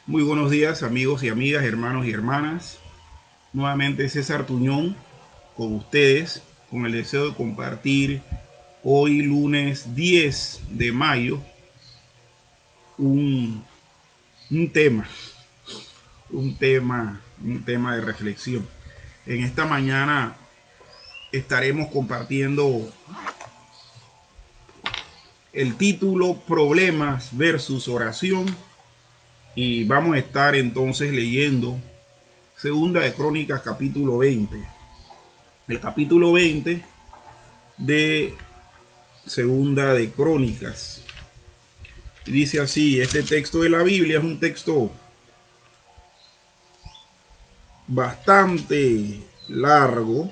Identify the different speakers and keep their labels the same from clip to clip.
Speaker 1: Muy buenos días, amigos y amigas, hermanos y hermanas. Nuevamente César Tuñón con ustedes, con el deseo de compartir hoy lunes 10 de mayo un, un tema, un tema de reflexión. En esta mañana estaremos compartiendo el título Problemas versus oración y vamos a estar entonces leyendo Segunda de Crónicas capítulo 20. El capítulo 20 de Segunda de Crónicas. Dice así, este texto de la Biblia es un texto bastante largo,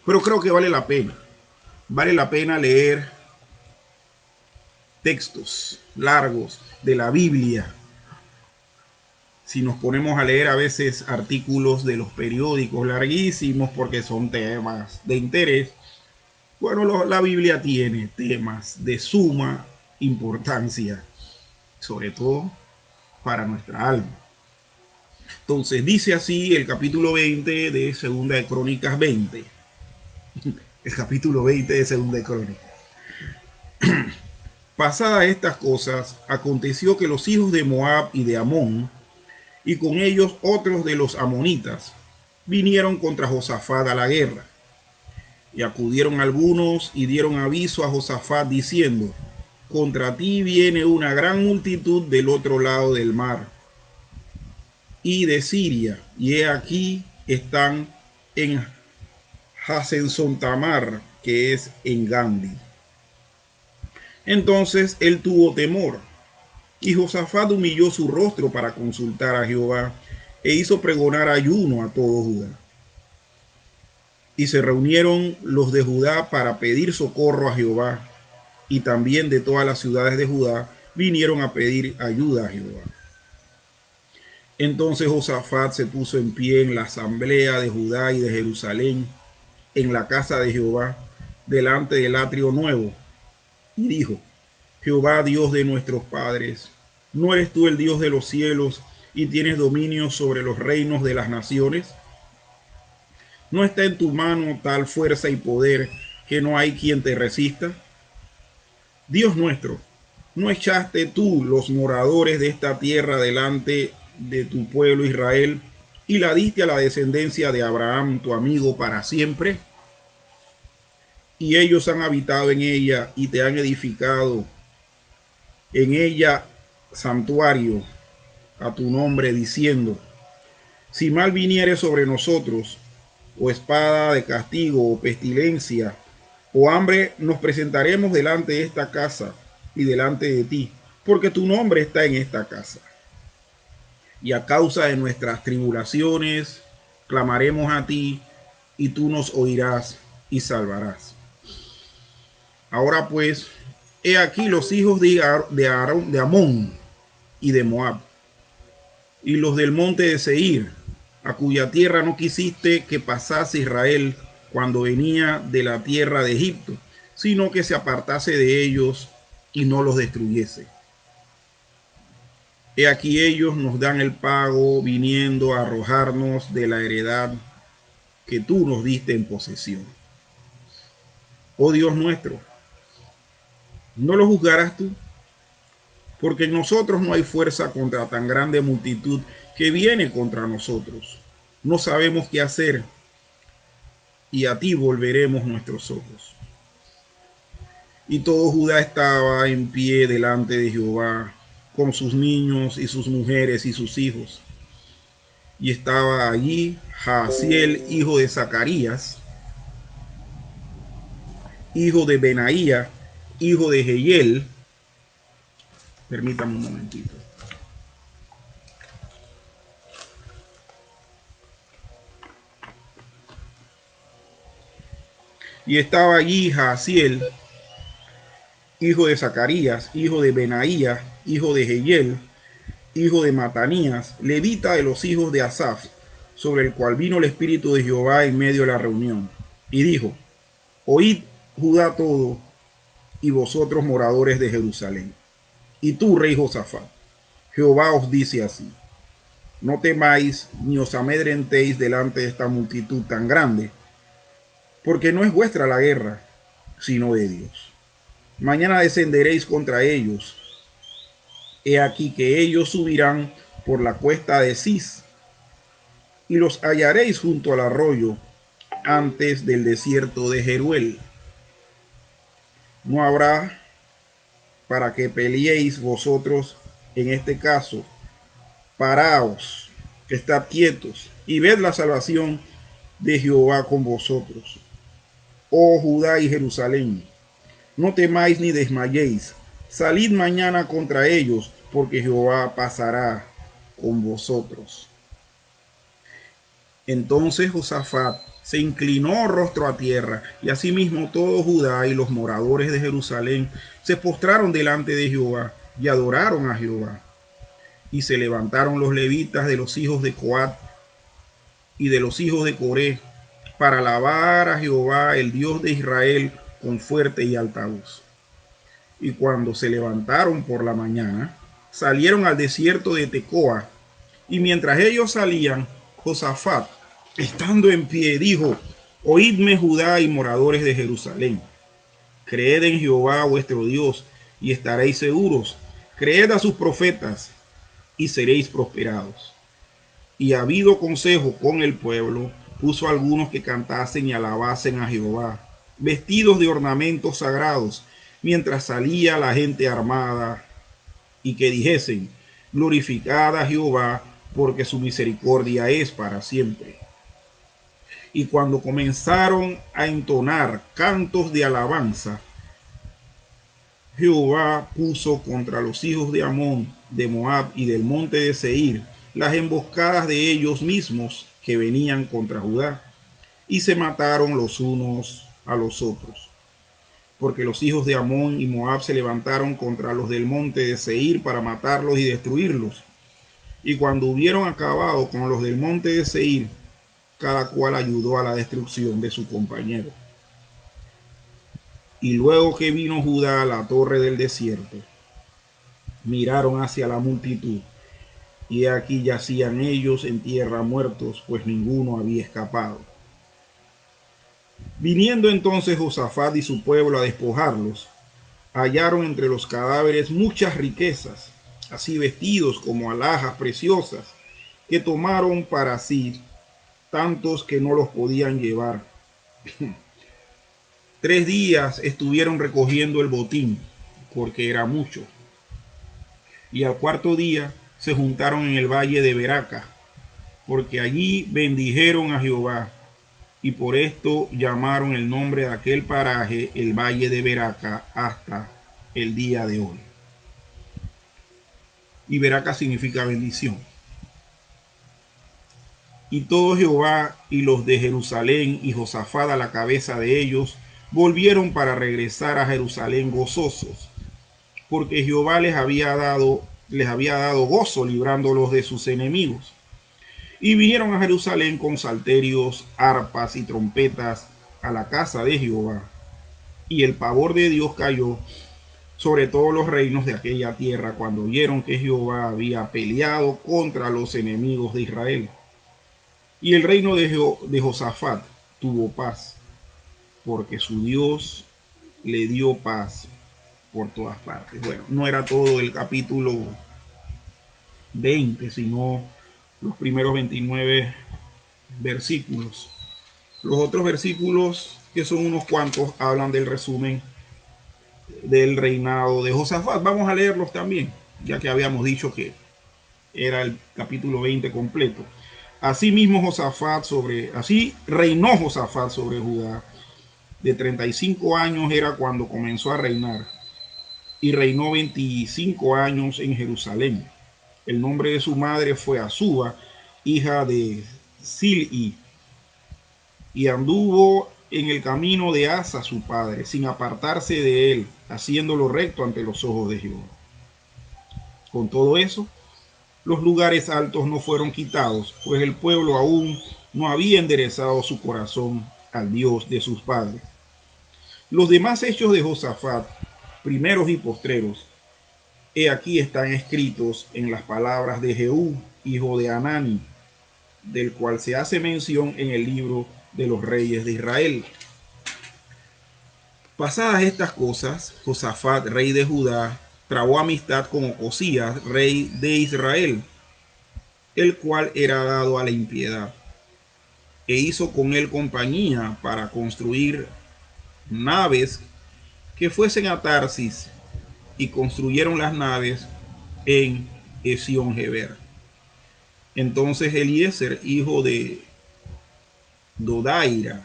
Speaker 1: pero creo que vale la pena. Vale la pena leer textos largos de la Biblia. Si nos ponemos a leer a veces artículos de los periódicos larguísimos porque son temas de interés, bueno, la Biblia tiene temas de suma importancia, sobre todo para nuestra alma. Entonces dice así el capítulo 20 de Segunda de Crónicas 20. El capítulo 20 de Segunda de Crónicas. Pasadas estas cosas, aconteció que los hijos de Moab y de Amón, y con ellos otros de los amonitas, vinieron contra Josafat a la guerra. Y acudieron algunos y dieron aviso a Josafat diciendo, contra ti viene una gran multitud del otro lado del mar y de Siria, y he aquí están en Hasenson Tamar, que es en Gandhi. Entonces él tuvo temor, y Josafat humilló su rostro para consultar a Jehová, e hizo pregonar ayuno a todo Judá. Y se reunieron los de Judá para pedir socorro a Jehová, y también de todas las ciudades de Judá vinieron a pedir ayuda a Jehová. Entonces Josafat se puso en pie en la asamblea de Judá y de Jerusalén, en la casa de Jehová, delante del atrio nuevo, y dijo, Jehová, Dios de nuestros padres, ¿no eres tú el Dios de los cielos y tienes dominio sobre los reinos de las naciones? ¿No está en tu mano tal fuerza y poder que no hay quien te resista? Dios nuestro, ¿no echaste tú los moradores de esta tierra delante de tu pueblo Israel y la diste a la descendencia de Abraham, tu amigo, para siempre? Y ellos han habitado en ella y te han edificado en ella santuario a tu nombre, diciendo, si mal viniere sobre nosotros, o espada de castigo, o pestilencia, o hambre, nos presentaremos delante de esta casa y delante de ti, porque tu nombre está en esta casa. Y a causa de nuestras tribulaciones, clamaremos a ti, y tú nos oirás y salvarás. Ahora pues, he aquí los hijos de Amón y de Moab, y los del monte de Seir, a cuya tierra no quisiste que pasase Israel cuando venía de la tierra de Egipto, sino que se apartase de ellos y no los destruyese. He aquí ellos nos dan el pago viniendo a arrojarnos de la heredad que tú nos diste en posesión. Oh Dios nuestro, ¿no lo juzgarás tú? Porque en nosotros no hay fuerza contra tan grande multitud que viene contra nosotros. No sabemos qué hacer, y a ti volveremos nuestros ojos. Y todo Judá estaba en pie delante de Jehová, con sus niños y sus mujeres y sus hijos. Y estaba allí Jaasiel, hijo de Zacarías, hijo de Benaía, hijo de Jehiel. Permítame un momentito. Y estaba allí Jaasiel, hijo de Zacarías, hijo de Benaía, hijo de Jehiel, hijo de Matanías, levita de los hijos de Asaf, sobre el cual vino el Espíritu de Jehová en medio de la reunión. Y dijo, oíd Judá todo, y vosotros moradores de Jerusalén, y tú, rey Josafat, Jehová os dice así: no temáis ni os amedrentéis delante de esta multitud tan grande, porque no es vuestra la guerra, sino de Dios. Mañana descenderéis contra ellos. He aquí que ellos subirán por la cuesta de Cis, y los hallaréis junto al arroyo, antes del desierto de Jeruel. No habrá para que peleéis vosotros en este caso. Paraos, estad quietos, y ved la salvación de Jehová con vosotros, oh Judá y Jerusalén. No temáis ni desmayéis. Salid mañana contra ellos, porque Jehová pasará con vosotros. Entonces Josafat se inclinó rostro a tierra, y asimismo todo Judá y los moradores de Jerusalén se postraron delante de Jehová y adoraron a Jehová. Y se levantaron los levitas de los hijos de Coat y de los hijos de Coré para alabar a Jehová, el Dios de Israel, con fuerte y alta voz. Y cuando se levantaron por la mañana, salieron al desierto de Tecoa. Y mientras ellos salían, Josafat, estando en pie, dijo: oídme, Judá y moradores de Jerusalén. Creed en Jehová vuestro Dios y estaréis seguros. Creed a sus profetas y seréis prosperados. Y habido consejo con el pueblo, puso a algunos que cantasen y alabasen a Jehová, vestidos de ornamentos sagrados, mientras salía la gente armada, y que dijesen: glorificad a Jehová, porque su misericordia es para siempre. Y cuando comenzaron a entonar cantos de alabanza, Jehová puso contra los hijos de Amón, de Moab y del monte de Seir las emboscadas de ellos mismos que venían contra Judá, y se mataron los unos a los otros. Porque los hijos de Amón y Moab se levantaron contra los del monte de Seir para matarlos y destruirlos. Y cuando hubieron acabado con los del monte de Seir, cada cual ayudó a la destrucción de su compañero. Y luego que vino Judá a la torre del desierto, miraron hacia la multitud, y aquí yacían ellos en tierra muertos, pues ninguno había escapado. Viniendo entonces Josafat y su pueblo a despojarlos, hallaron entre los cadáveres muchas riquezas, así vestidos como alhajas preciosas, que tomaron para sí, tantos que no los podían llevar. 3 días estuvieron recogiendo el botín, porque era mucho. Y al 4.º día se juntaron en el valle de Beraca, porque allí bendijeron a Jehová, y por esto llamaron el nombre de aquel paraje el valle de Beraca hasta el día de hoy. Y Beraca significa bendición. Y todo Jehová y los de Jerusalén y Josafat a la cabeza de ellos volvieron para regresar a Jerusalén gozosos, porque Jehová les había dado gozo librándolos de sus enemigos. Y vinieron a Jerusalén con salterios, arpas y trompetas a la casa de Jehová. Y el pavor de Dios cayó sobre todos los reinos de aquella tierra cuando oyeron que Jehová había peleado contra los enemigos de Israel. Y el reino de Josafat tuvo paz, porque su Dios le dio paz por todas partes. Bueno, no era todo el capítulo 20, sino los primeros 29 versículos. Los otros versículos, que son unos cuantos, hablan del resumen del reinado de Josafat. Vamos a leerlos también, ya que habíamos dicho que era el capítulo 20 completo. Así reinó Josafat sobre Judá. De 35 años era cuando comenzó a reinar, y reinó 25 años en Jerusalén. El nombre de su madre fue Azuba, hija de Silhi, y anduvo en el camino de Asa su padre, sin apartarse de él, haciéndolo recto ante los ojos de Jehová. Con todo eso, los lugares altos no fueron quitados, pues el pueblo aún no había enderezado su corazón al Dios de sus padres. Los demás hechos de Josafat, primeros y postreros, He aquí están escritos en las palabras de Jehú, hijo de Anani, del cual se hace mención en el libro de los reyes de Israel. Pasadas estas cosas, Josafat, rey de Judá, trabó amistad con Ocosías, rey de Israel, el cual era dado a la impiedad, e hizo con él compañía para construir naves que fuesen a Tarsis, y construyeron las naves en Esión-Geber. Entonces Eliezer, hijo de Dodaya,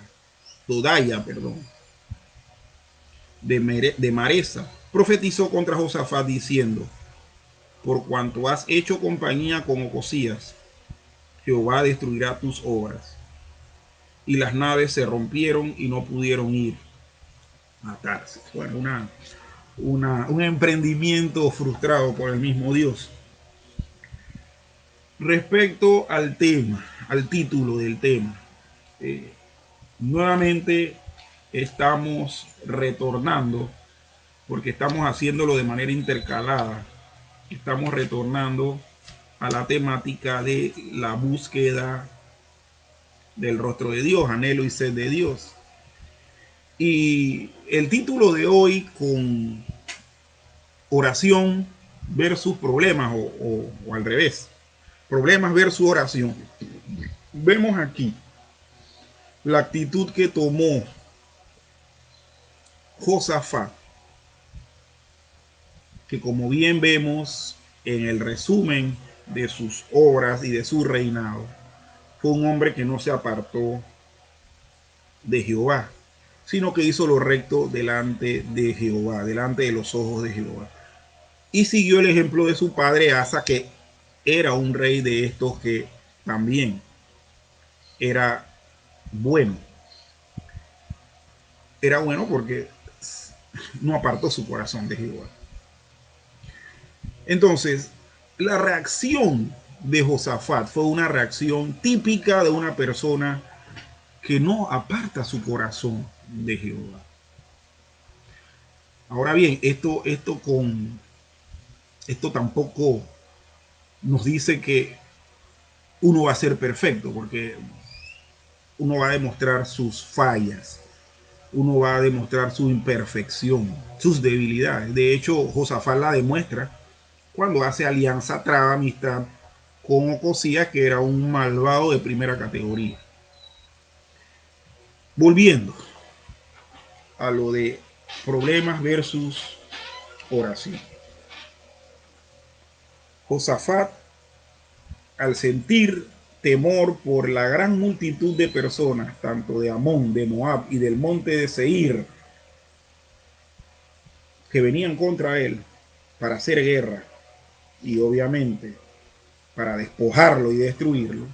Speaker 1: de Maresa, profetizó contra Josafat diciendo: por cuanto has hecho compañía con Ocosías, Jehová destruirá tus obras. Y las naves se rompieron y no pudieron ir a Tarsis. Bueno, un emprendimiento frustrado por el mismo Dios. Respecto al tema, al título del tema, nuevamente estamos retornando, porque estamos haciéndolo de manera intercalada, estamos retornando a la temática de la búsqueda del rostro de Dios, anhelo y sed de Dios. Y el título de hoy, con oración versus problemas, o al revés, problemas versus oración. Vemos aquí la actitud que tomó Josafat, que como bien vemos en el resumen de sus obras y de su reinado, fue un hombre que no se apartó de Jehová, sino que hizo lo recto delante de Jehová, delante de los ojos de Jehová. Y siguió el ejemplo de su padre Asa, que era un rey de estos que también era bueno. Era bueno porque no apartó su corazón de Jehová. Entonces, la reacción de Josafat fue una reacción típica de una persona que no aparta su corazón de Jehová. Ahora bien, esto tampoco nos dice que uno va a ser perfecto, porque uno va a demostrar sus fallas, uno va a demostrar su imperfección, sus debilidades. De hecho, Josafat la demuestra cuando hace alianza, traba amistad con Ocosías, que era un malvado de primera categoría. Volviendo a lo de problemas versus oración. Josafat, al sentir temor por la gran multitud de personas, tanto de Amón, de Moab y del monte de Seir, que venían contra él para hacer guerra y obviamente para despojarlo y destruirlo,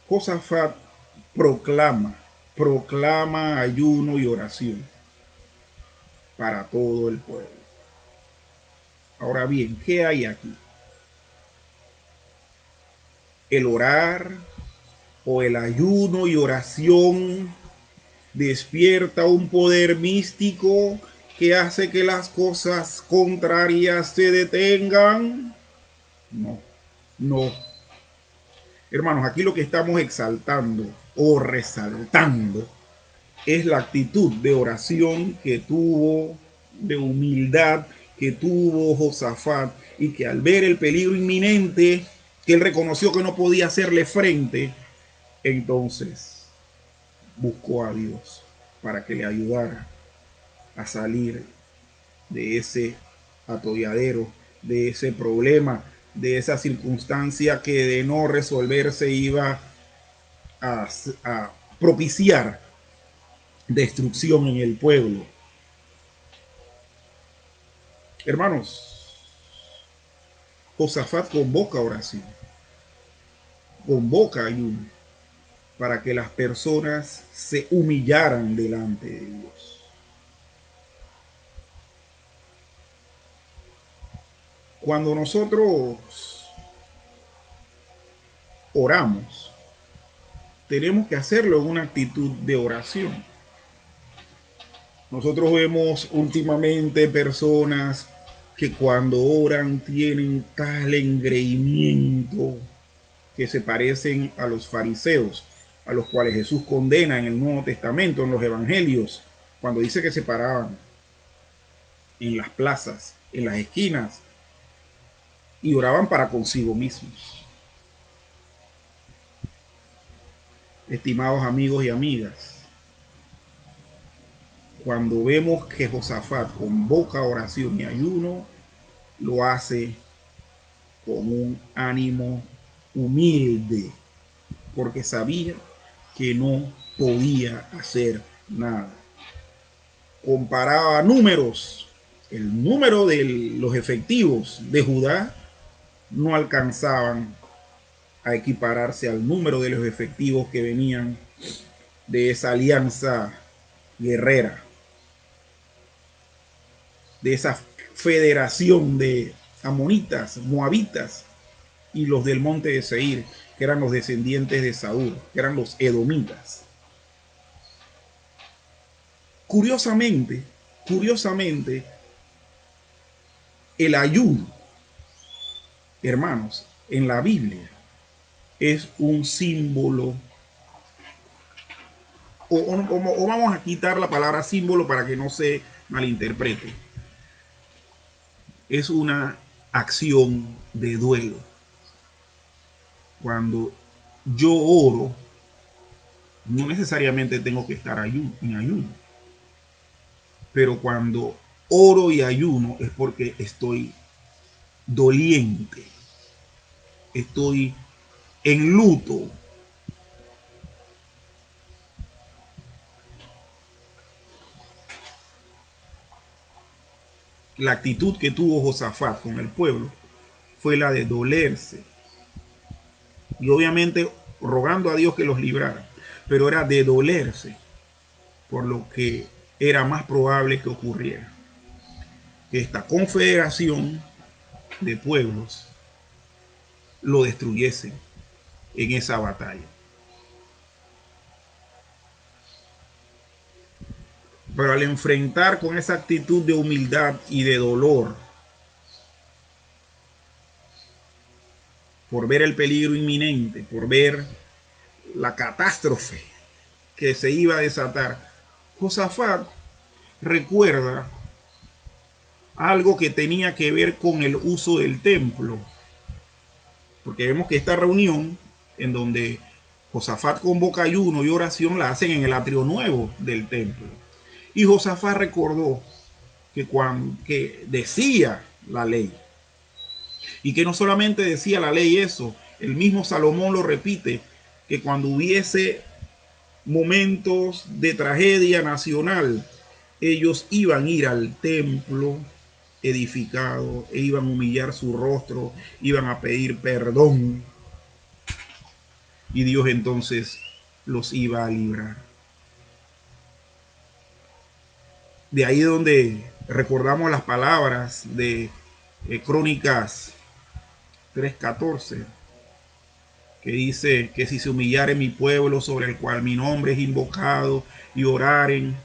Speaker 1: Josafat proclama ayuno y oración para todo el pueblo. Ahora bien, ¿qué hay aquí? El orar o el ayuno y oración despierta un poder místico que hace que las cosas contrarias se detengan. No, no. Hermanos, aquí lo que estamos exaltando o resaltando es la actitud de oración que tuvo, de humildad que tuvo Josafat, y que al ver el peligro inminente, que él reconoció que no podía hacerle frente, entonces buscó a Dios para que le ayudara a salir de ese atolladero, de ese problema, de esa circunstancia que de no resolverse iba a propiciar destrucción en el pueblo. Hermanos, Josafat convoca oración, convoca ayuno, para que las personas se humillaran delante de Dios. Cuando nosotros oramos, tenemos que hacerlo en una actitud de oración. Nosotros vemos últimamente personas que cuando oran tienen tal engreimiento que se parecen a los fariseos, a los cuales Jesús condena en el Nuevo Testamento, en los Evangelios, cuando dice que se paraban en las plazas, en las esquinas, y oraban para consigo mismos. Estimados amigos y amigas, cuando vemos que Josafat convoca oración y ayuno, lo hace con un ánimo humilde, porque sabía que no podía hacer nada. Comparaba números, el número de los efectivos de Judá no alcanzaban a equipararse al número de los efectivos que venían de esa alianza guerrera, de esa federación de amonitas, moabitas y los del monte de Seir, que eran los descendientes de Saúl, que eran los edomitas. Curiosamente, el ayuno, hermanos, en la Biblia es un símbolo, o vamos a quitar la palabra símbolo para que no se malinterprete. Es una acción de duelo. Cuando yo oro, no necesariamente tengo que estar en ayuno. Pero cuando oro y ayuno es porque estoy doliente, estoy en luto. La actitud que tuvo Josafat con el pueblo fue la de dolerse. Y obviamente rogando a Dios que los librara. Pero era de dolerse por lo que era más probable que ocurriera. Que esta confederación de pueblos lo destruyese en esa batalla. Pero al enfrentar con esa actitud de humildad y de dolor, por ver el peligro inminente, por ver la catástrofe que se iba a desatar, Josafat recuerda algo que tenía que ver con el uso del templo. Porque vemos que esta reunión, en donde Josafat convoca ayuno y oración, la hacen en el atrio nuevo del templo. Y Josafat recordó que decía la ley. Y que no solamente decía la ley eso, el mismo Salomón lo repite, que cuando hubiese momentos de tragedia nacional, ellos iban a ir al templo edificado e iban a humillar su rostro, iban a pedir perdón y Dios entonces los iba a librar. De ahí donde recordamos las palabras de Crónicas 3:14, que dice que si se humillare mi pueblo sobre el cual mi nombre es invocado y oraren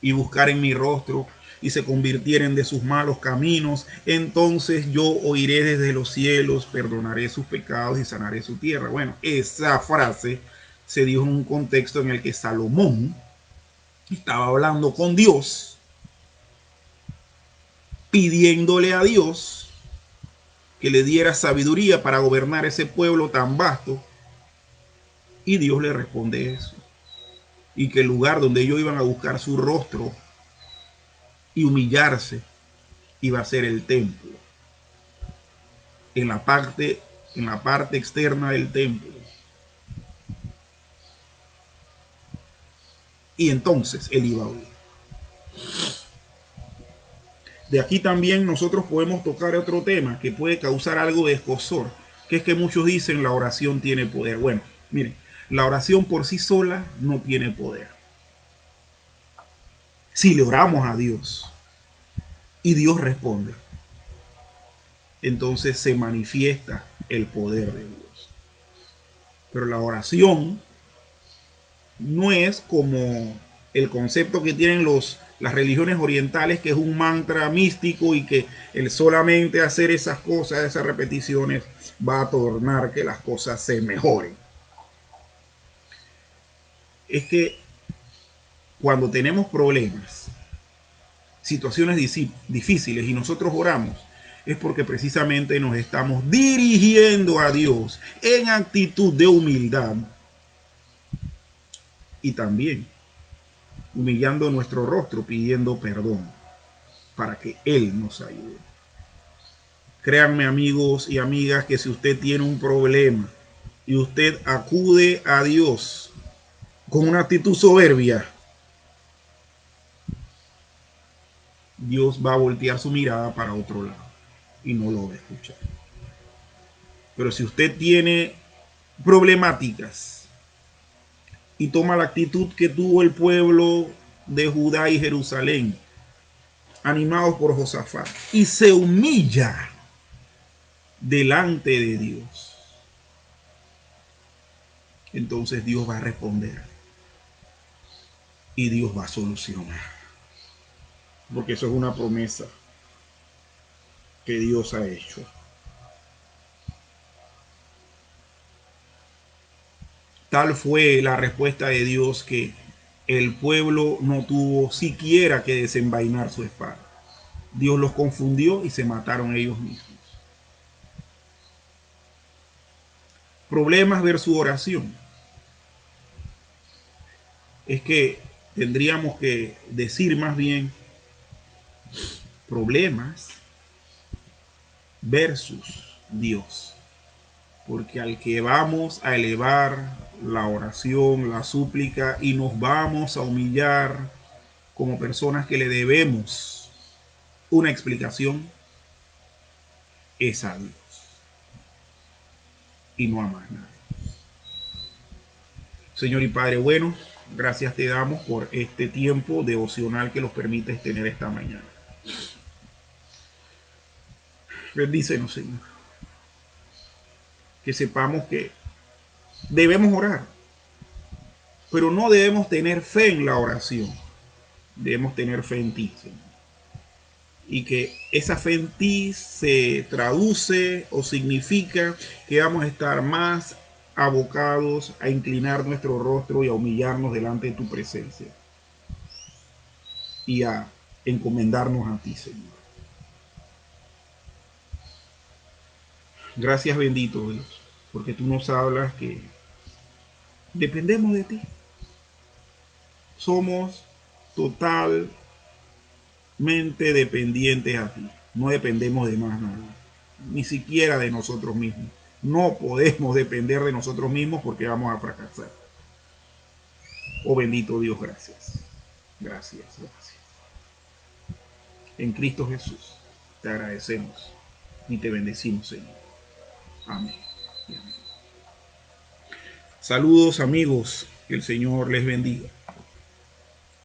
Speaker 1: y buscaren mi rostro y se convirtieren de sus malos caminos, entonces yo oiré desde los cielos, perdonaré sus pecados y sanaré su tierra. Bueno, esa frase se dijo en un contexto en el que Salomón estaba hablando con Dios, pidiéndole a Dios que le diera sabiduría para gobernar ese pueblo tan vasto, y Dios le responde eso, y que el lugar donde ellos iban a buscar su rostro y humillarse iba a ser el templo, en la parte externa del templo. Y entonces él iba a oír. De aquí también nosotros podemos tocar otro tema que puede causar algo de escozor, que es que muchos dicen la oración tiene poder. Bueno, miren, la oración por sí sola no tiene poder. Si le oramos a Dios y Dios responde, entonces se manifiesta el poder de Dios. Pero la oración no es como el concepto que tienen las religiones orientales, que es un mantra místico y que el solamente hacer esas cosas, esas repeticiones, va a tornar que las cosas se mejoren. Es que cuando tenemos problemas, situaciones difíciles y nosotros oramos, es porque precisamente nos estamos dirigiendo a Dios en actitud de humildad y también humillando nuestro rostro, pidiendo perdón para que Él nos ayude. Créanme, amigos y amigas, que si usted tiene un problema y usted acude a Dios con una actitud soberbia, Dios va a voltear su mirada para otro lado y no lo va a escuchar. Pero si usted tiene problemáticas y toma la actitud que tuvo el pueblo de Judá y Jerusalén, animados por Josafat, y se humilla delante de Dios, entonces Dios va a responder y Dios va a solucionar, porque eso es una promesa que Dios ha hecho. Tal fue la respuesta de Dios que el pueblo no tuvo siquiera que desenvainar su espada. Dios los confundió y se mataron ellos mismos. Problemas versus oración. Es que tendríamos que decir más bien problemas versus Dios. Porque al que vamos a elevar la oración, la súplica y nos vamos a humillar como personas que le debemos una explicación, es a Dios y no a más nada. Señor y Padre bueno, gracias te damos por este tiempo devocional que nos permites tener esta mañana. Bendícenos, Señor. Que sepamos que debemos orar, pero no debemos tener fe en la oración. Debemos tener fe en ti, Señor. Y que esa fe en ti se traduce o significa que vamos a estar más abocados a inclinar nuestro rostro y a humillarnos delante de tu presencia y a encomendarnos a ti, Señor. Gracias, bendito Dios, porque tú nos hablas que dependemos de ti. Somos totalmente dependientes a ti. No dependemos de más nada, ni siquiera de nosotros mismos. No podemos depender de nosotros mismos porque vamos a fracasar. Oh bendito Dios, gracias. Gracias, gracias. En Cristo Jesús te agradecemos y te bendecimos, Señor. Amén. Amén. Saludos, amigos. Que el Señor les bendiga.